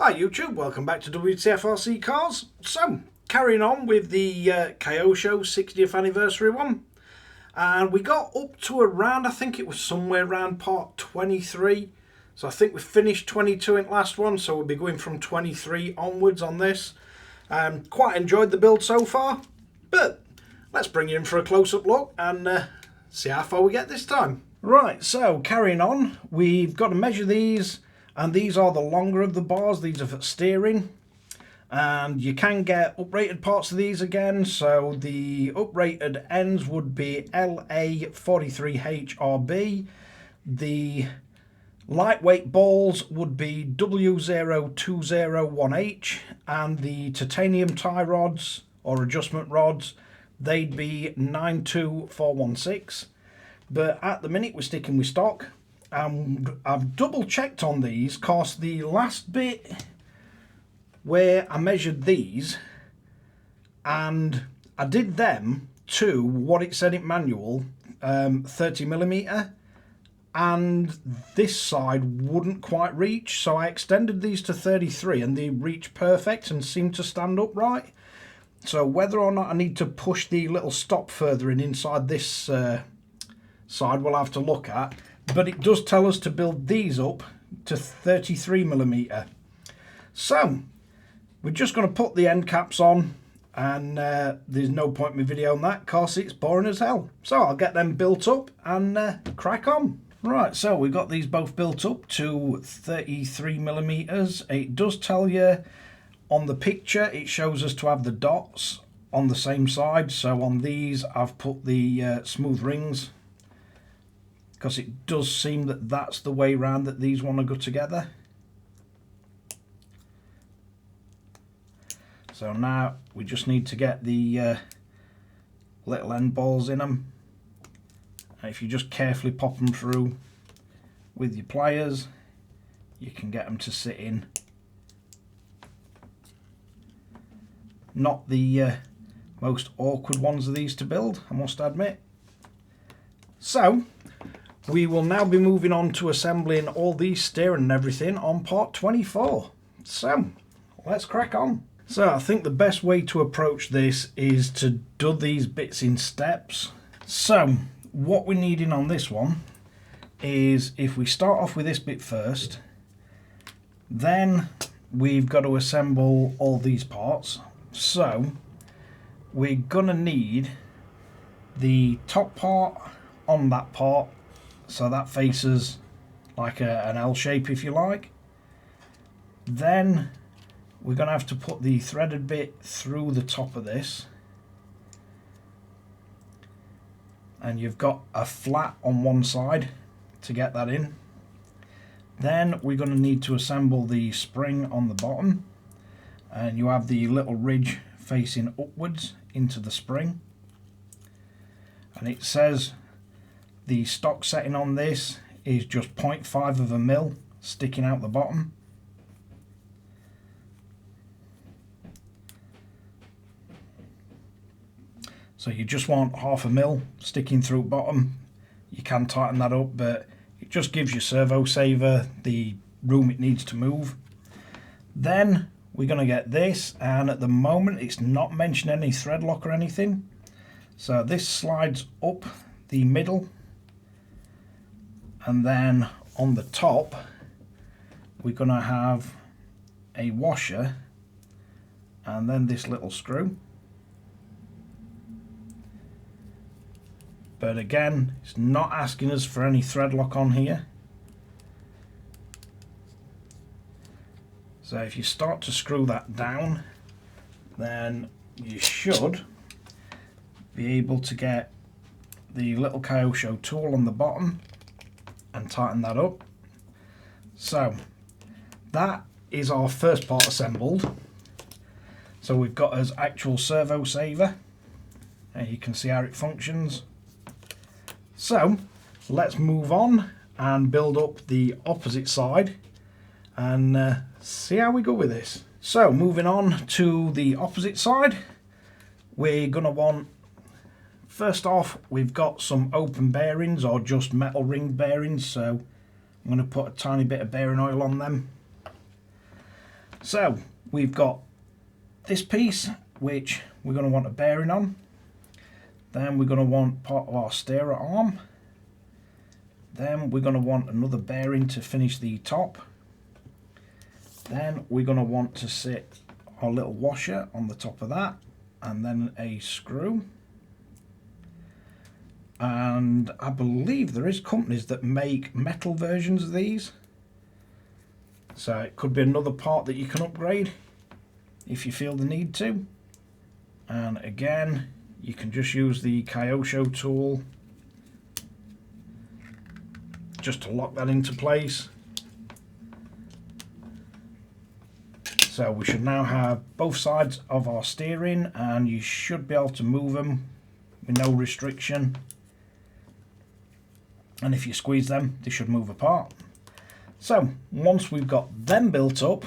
Hi YouTube, welcome back to Wtf Rc Cars. So, carrying on with the KYOSHO 60th anniversary one. And we got up to around, I think it was somewhere around part 23. So I think we finished 22 in the last one, so we'll be going from 23 onwards on this. Quite enjoyed the build so far, but let's bring you in for a close-up look and see how far we get this time. Right, so carrying on, we've got to measure these. And these are the longer of the bars, these are for steering. And you can get uprated parts of these again. So the uprated ends would be LA43HRB. The lightweight balls would be W020-1H. And the titanium tie rods or adjustment rods, they'd be 92416. But at the minute we're sticking with stock. And I've double checked on these because the last bit where I measured these, and I did them to what it said in manual, 30mm, and this side wouldn't quite reach, so I extended these to 33 and they reach perfect and seem to stand upright. So whether or not I need to push the little stop further in inside this side, we'll have to look at. But it does tell us to build these up to 33mm. So we're just going to put the end caps on, and there's no point in my video on that because it's boring as hell. So I'll get them built up and crack on. Right, so we've got these both built up to 33mm. It does tell you on the picture, it shows us to have the dots on the same side. So on these I've put the smooth rings, because it does seem that that's the way round that these want to go together. So now we just need to get the little end balls in them. And if you just carefully pop them through with your pliers, you can get them to sit in. Not the most awkward ones of these to build, I must admit. So we will now be moving on to assembling all these steering and everything on part 24. So let's crack on. So I think the best way to approach this is to do these bits in steps. So what we're needing on this one is, if we start off with this bit first, then we've got to assemble all these parts. So we're gonna need the top part on that part, so that faces like an L shape, if you like. Then we're going to have to put the threaded bit through the top of this, and you've got a flat on one side to get that in. Then we're going to need to assemble the spring on the bottom, and you have the little ridge facing upwards into the spring, and it says the stock setting on this is just 0.5 of a mil sticking out the bottom. So you just want half a mil sticking through bottom. You can tighten that up, but it just gives your servo saver the room it needs to move. Then we're going to get this, and at the moment it's not mentioning any thread lock or anything. So this slides up the middle, and then on the top we're going to have a washer and then this little screw. But again, it's not asking us for any thread lock on here. So if you start to screw that down, then you should be able to get the little KYOSHO tool on the bottom and tighten that up. So that is our first part assembled. So we've got our actual servo saver, and you can see how it functions. So let's move on and build up the opposite side and see how we go with this. So moving on to the opposite side, we're going to want, first off, we've got some open bearings or just metal ring bearings, so I'm going to put a tiny bit of bearing oil on them. So we've got this piece which we're going to want a bearing on. Then we're going to want part of our steerer arm. Then we're going to want another bearing to finish the top. Then we're going to want to sit our little washer on the top of that, and then a screw. And I believe there is companies that make metal versions of these, so it could be another part that you can upgrade if you feel the need to. And again, you can just use the KYOSHO tool just to lock that into place. So we should now have both sides of our steering, and you should be able to move them with no restriction. And if you squeeze them, they should move apart. So once we've got them built up,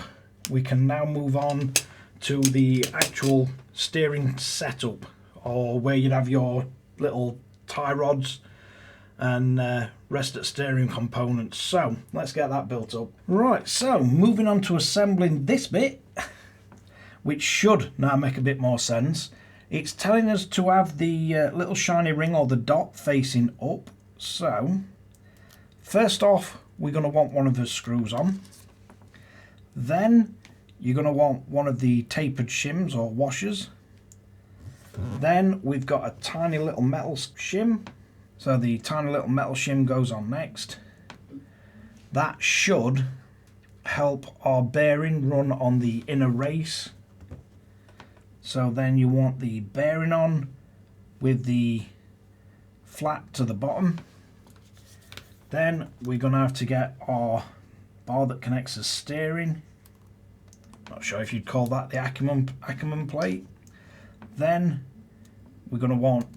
we can now move on to the actual steering setup, or where you'd have your little tie rods and rest at steering components. So let's get that built up. Right, so moving on to assembling this bit, which should now make a bit more sense. It's telling us to have the little shiny ring or the dot facing up. So first off, we're going to want one of the screws on. Then you're going to want one of the tapered shims or washers. Then we've got a tiny little metal shim. So the tiny little metal shim goes on next. That should help our bearing run on the inner race. So then you want the bearing on with the flat to the bottom. Then we're going to have to get our bar that connects the steering. Not sure if you'd call that the Ackerman plate. Then we're going to want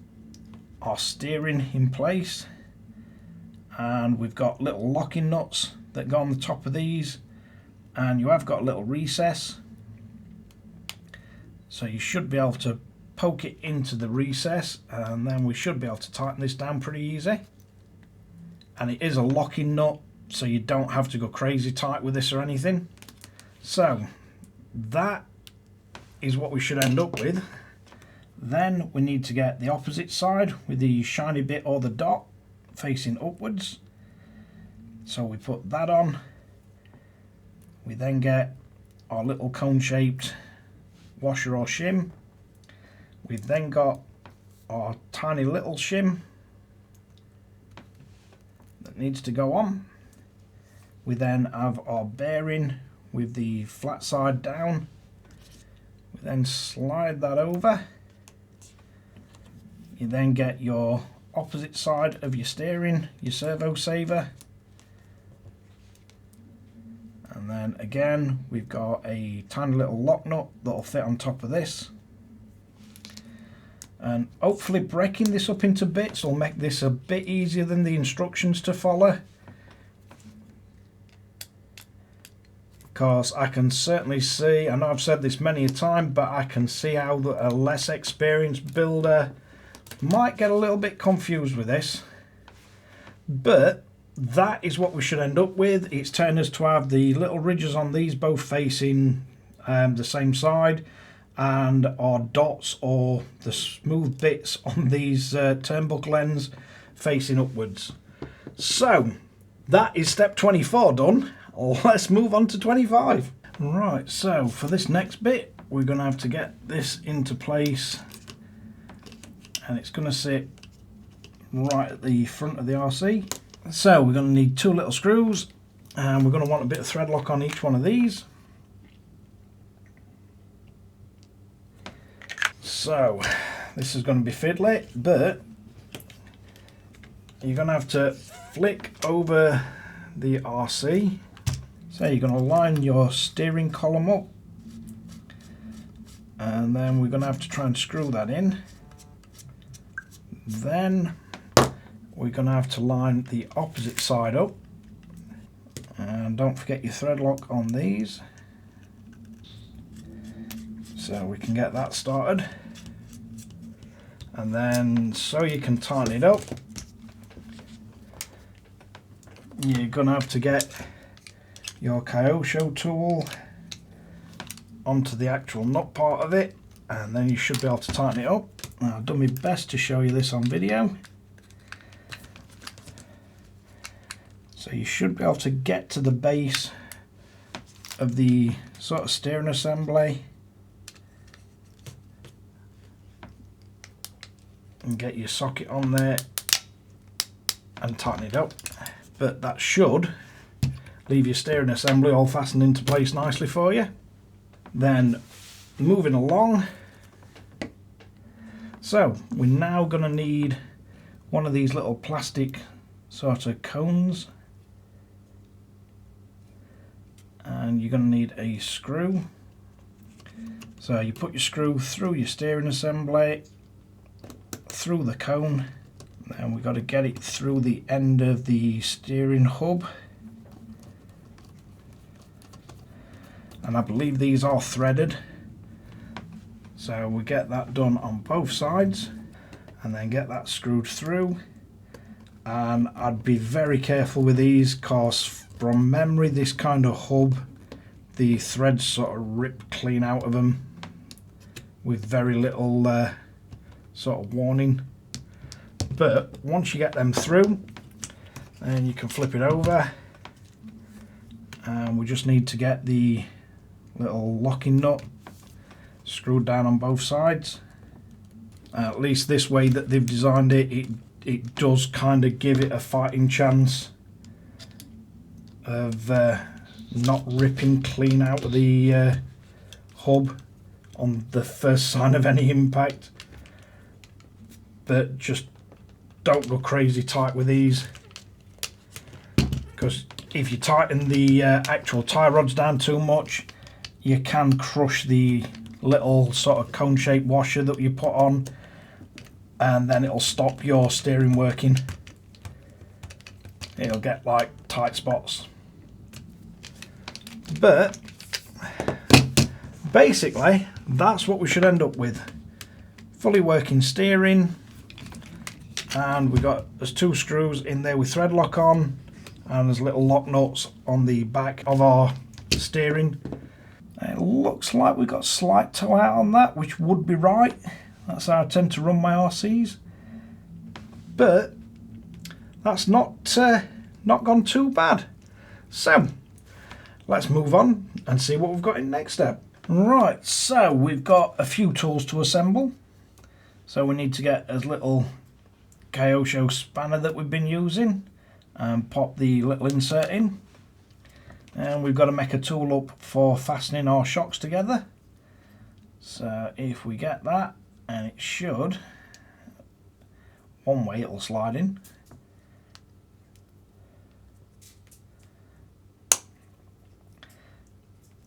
our steering in place, and we've got little locking nuts that go on the top of these, and you have got a little recess, so you should be able to poke it into the recess, and then we should be able to tighten this down pretty easy. And it is a locking nut, so you don't have to go crazy tight with this or anything. So that is what we should end up with. Then we need to get the opposite side with the shiny bit or the dot facing upwards. So we put that on. We then get our little cone shaped washer or shim. We've then got our tiny little shim that needs to go on. We then have our bearing with the flat side down. We then slide that over. You then get your opposite side of your steering, your servo saver. And then again, we've got a tiny little lock nut that'll fit on top of this. And hopefully breaking this up into bits will make this a bit easier than the instructions to follow. Because I can certainly see, I know I've said this many a time, but I can see how a less experienced builder might get a little bit confused with this. But that is what we should end up with. It's telling us to have the little ridges on these both facing the same side, and our dots or the smooth bits on these turnbuckle ends facing upwards. So that is step 24 done. Let's move on to 25. Right, so for this next bit, we're going to have to get this into place, and it's going to sit right at the front of the RC. So we're going to need two little screws, and we're going to want a bit of thread lock on each one of these. So this is going to be fiddly, but you're going to have to flick over the RC. So you're going to line your steering column up, and then we're going to have to try and screw that in. Then we're going to have to line the opposite side up, and don't forget your thread lock on these, so we can get that started. And then so you can tighten it up, you're going to have to get your KYOSHO tool onto the actual nut part of it, and then you should be able to tighten it up. Now, I've done my best to show you this on video. So you should be able to get to the base of the sort of steering assembly and get your socket on there and tighten it up. But that should leave your steering assembly all fastened into place nicely for you. Then moving along, so we're now going to need one of these little plastic sort of cones, and you're going to need a screw. So you put your screw through your steering assembly, through the cone, and we've got to get it through the end of the steering hub. And I believe these are threaded, so we get that done on both sides and then get that screwed through. And I'd be very careful with these, because from memory this kind of hub, the threads sort of rip clean out of them with very little sort of warning. But once you get them through, then you can flip it over, and we just need to get the little locking nut screwed down on both sides. At least this way that they've designed it, it does kind of give it a fighting chance of not ripping clean out of the hub on the first sign of any impact. But just don't go crazy tight with these, because if you tighten the actual tie rods down too much, you can crush the little sort of cone-shaped washer that you put on, and then it'll stop your steering working. It'll get like tight spots. But basically that's what we should end up with. Fully working steering, and there's 2 screws in there with thread lock on, and there's little lock nuts on the back of our steering. It looks like we've got slight toe out on that, which would be right. That's how I tend to run my RCs. But that's not gone too bad. So let's move on and see what we've got in next step. Right, so we've got a few tools to assemble. So we need to get a little KYOSHO spanner that we've been using and pop the little insert in. And we've got to make a tool up for fastening our shocks together. So if we get that, and it should, one way it'll slide in.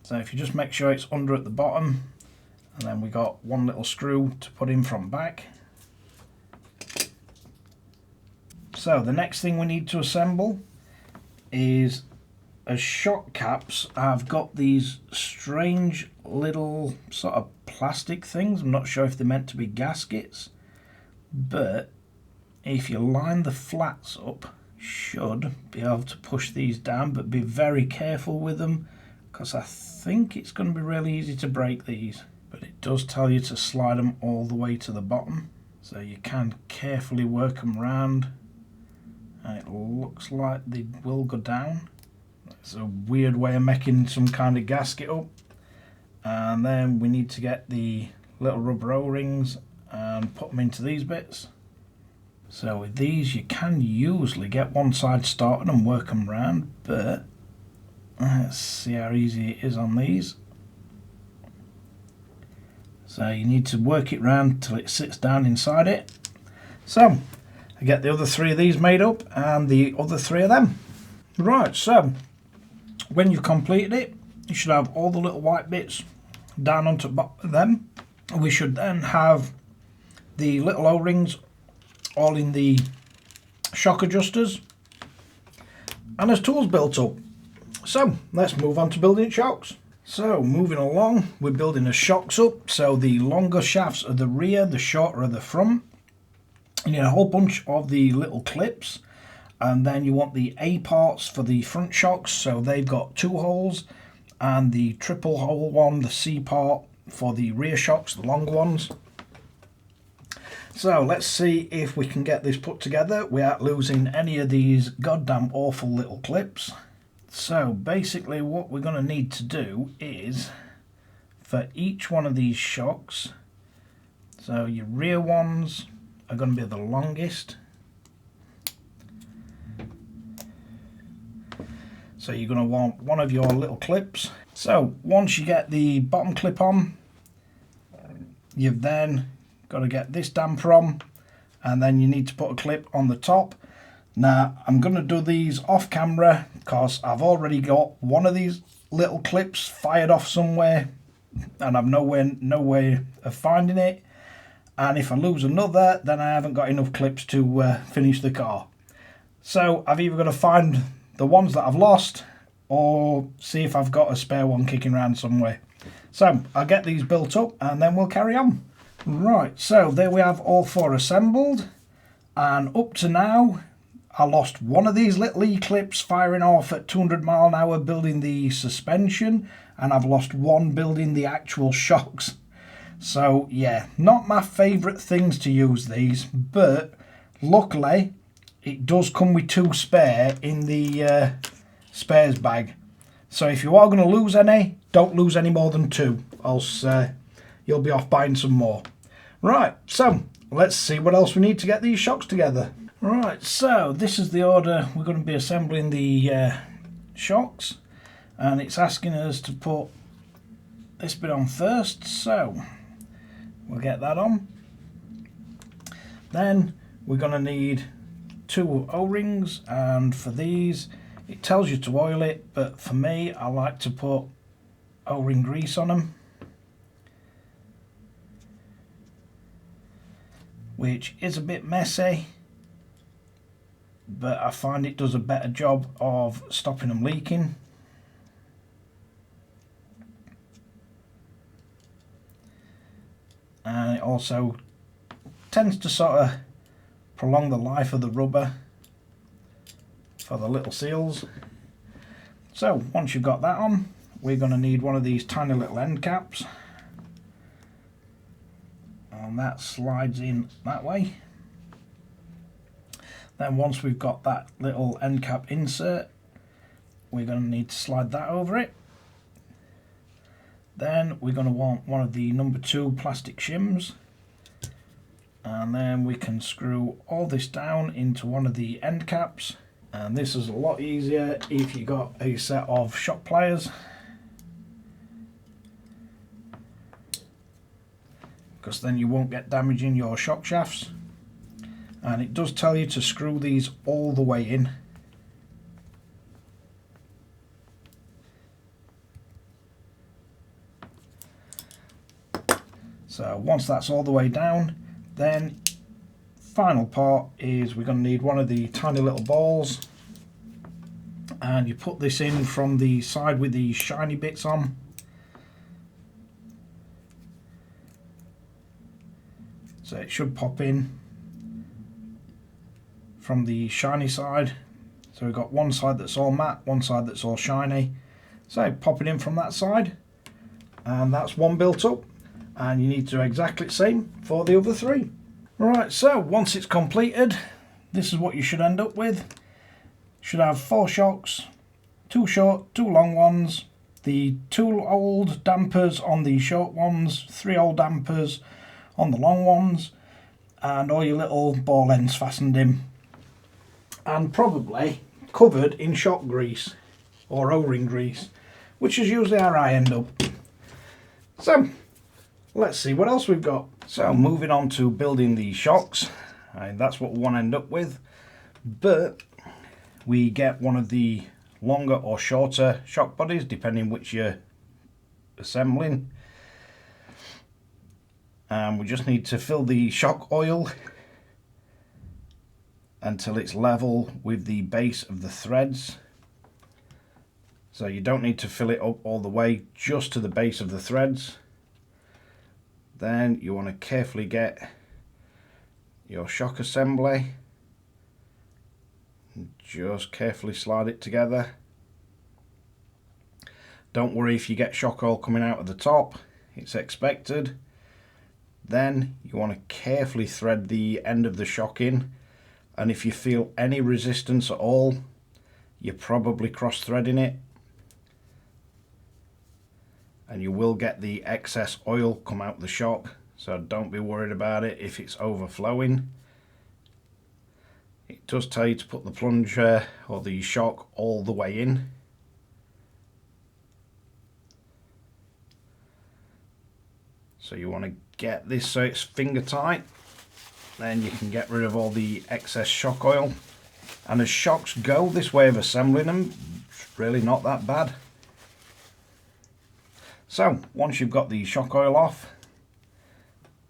So if you just make sure it's under at the bottom, and then we got one little screw to put in from back. So the next thing we need to assemble is, as shock caps, I've got these strange little sort of plastic things. I'm not sure if they're meant to be gaskets, but if you line the flats up, you should be able to push these down, but be very careful with them, because I think it's going to be really easy to break these. But it does tell you to slide them all the way to the bottom, so you can carefully work them round, and it looks like they will go down. It's a weird way of making some kind of gasket up. And then we need to get the little rubber O-rings and put them into these bits. So with these you can usually get one side started and work them round, but let's see how easy it is on these. So you need to work it round till it sits down inside it. So I get the other 3 of these made up and the other 3 of them. Right, so when you've completed it, you should have all the little white bits down onto the bottom of them. We should then have the little O-rings all in the shock adjusters, and there's tools built up. So let's move on to building shocks. So moving along, we're building the shocks up. So the longer shafts are the rear, the shorter are the front. You need a whole bunch of the little clips, and then you want the A parts for the front shocks. So they've got 2 holes, and the triple hole one, the C part for the rear shocks, the long ones. So let's see if we can get this put together without losing any of these goddamn awful little clips. So basically what we're going to need to do is, for each one of these shocks, so your rear ones are going to be the longest. So you're going to want one of your little clips. So once you get the bottom clip on, you've then got to get this damper on, and then you need to put a clip on the top. Now I'm going to do these off camera because I've already got one of these little clips fired off somewhere and I've no way of finding it, and if I lose another then I haven't got enough clips to finish the car. So I've either got to find the ones that I've lost or see if I've got a spare one kicking around somewhere. So I'll get these built up and then we'll carry on. Right, so there we have all four assembled, and up to now I lost one of these little E-clips firing off at 200 mile an hour building the suspension, and I've lost one building the actual shocks. So yeah, not my favourite things to use these, but luckily it does come with two spare in the spares bag. So if you are going to lose any, don't lose any more than two, else you'll be off buying some more. Right, so let's see what else we need to get these shocks together. Right, so this is the order we're going to be assembling the shocks, and it's asking us to put this bit on first, so we'll get that on. Then we're going to need two O-rings, and for these it tells you to oil it, but for me I like to put O-ring grease on them, which is a bit messy, but I find it does a better job of stopping them leaking. And it also tends to sort of prolong the life of the rubber for the little seals. So once you've got that on, we're going to need one of these tiny little end caps, and that slides in that way. Then once we've got that little end cap insert, we're going to need to slide that over it. Then we're going to want one of the number 2 plastic shims, and then we can screw all this down into one of the end caps, and this is a lot easier if you got a set of shock pliers, because then you won't get damage in your shock shafts. And it does tell you to screw these all the way in. So once that's all the way down, then final part is we're going to need one of the tiny little balls, and you put this in from the side with the shiny bits on. So it should pop in from the shiny side. So we've got one side that's all matte, one side that's all shiny. So pop it in from that side, and that's one built up, and you need to do exactly the same for the other 3. Right, so once it's completed, this is what you should end up with. You should have 4 shocks, 2 short, 2 long ones, the 2 old dampers on the short ones, 3 old dampers on the long ones, and all your little ball ends fastened in, and probably covered in shock grease or O-ring grease, which is usually how I end up. So let's see what else we've got. So moving on to building the shocks, and that's what we want to end up with, but we get one of the longer or shorter shock bodies depending which you're assembling, and we just need to fill the shock oil until it's level with the base of the threads. So you don't need to fill it up all the way, just to the base of the threads. Then you want to carefully get your shock assembly and just carefully slide it together, Don't worry if you get shock oil coming out of the top, it's expected. Then you want to carefully thread the end of the shock in, and if you feel any resistance at all, you're probably cross threading it, and you will get the excess oil come out the shock, so don't be worried about it if it's overflowing. It does tell you to put the plunger or the shock all the way in. So you want to get this so it's finger tight, then you can get rid of all the excess shock oil. And as shocks go, this way of assembling them, it's really not that bad. So once you've got the shock oil off,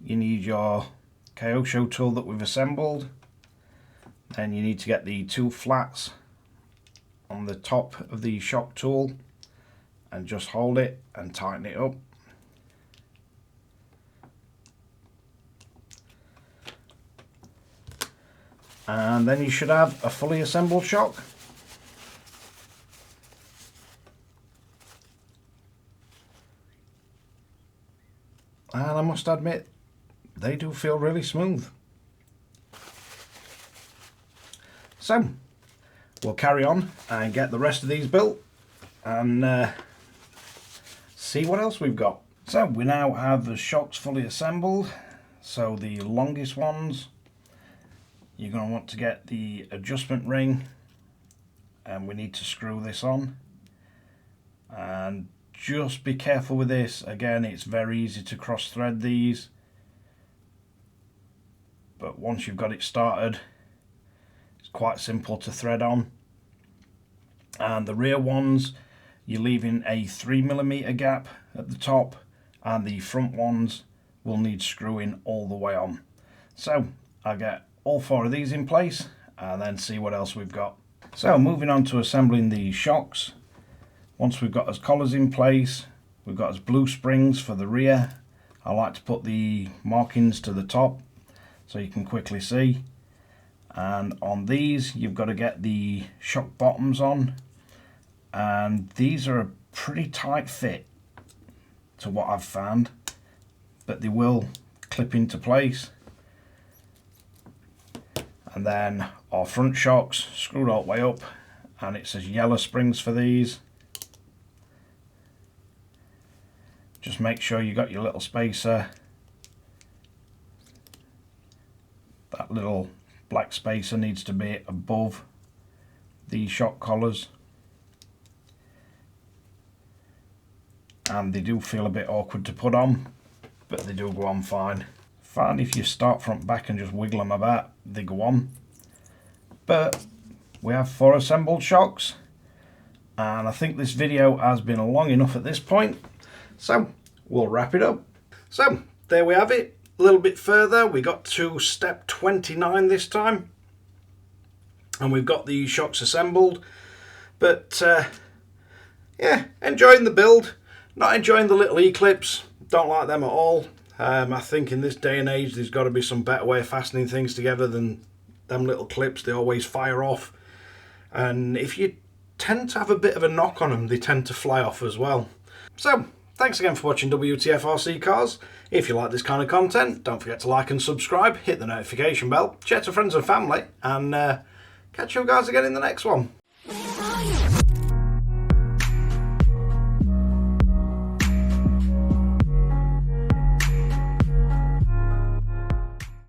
you need your KYOSHO tool that we've assembled. Then you need to get the two flats on the top of the shock tool and just hold it and tighten it up. And then you should have a fully assembled shock. And I must admit, they do feel really smooth. So we'll carry on and get the rest of these built and see what else we've got. So we now have the shocks fully assembled. So the longest ones, you're going to want to get the adjustment ring, and we need to screw this on. And just be careful with this. Again, it's very easy to cross thread these, but once you've got it started, it's quite simple to thread on. And the rear ones, you're leaving a 3mm gap at the top, and the front ones will need screwing all the way on. So I'll get all four of these in place and then see what else we've got. So moving on to assembling the shocks. Once we've got our collars in place, we've got our blue springs for the rear. I like to put the markings to the top so you can quickly see. And on these you've got to get the shock bottoms on, and these are a pretty tight fit to what I've found, but they will clip into place. And then our front shocks screwed all the way up, and it says yellow springs for these. Just make sure you got your little spacer, that little black spacer needs to be above the shock collars, and they do feel a bit awkward to put on, but they do go on fine. Fine if you start front back and just wiggle them about, they go on. But we have 4 assembled shocks, and I think this video has been long enough at this point, so we'll wrap it up. So there we have it, a little bit further. We got to step 29 this time, and we've got the shocks assembled. But yeah, enjoying the build, not enjoying the little E-clips, don't like them at all. I think in this day and age there's got to be some better way of fastening things together than them little clips. They always fire off, and if you tend to have a bit of a knock on them, they tend to fly off as well. So thanks again for watching WTF Rc Cars. If you like this kind of content, don't forget to like and subscribe, hit the notification bell, share to friends and family, and catch you guys again in the next one.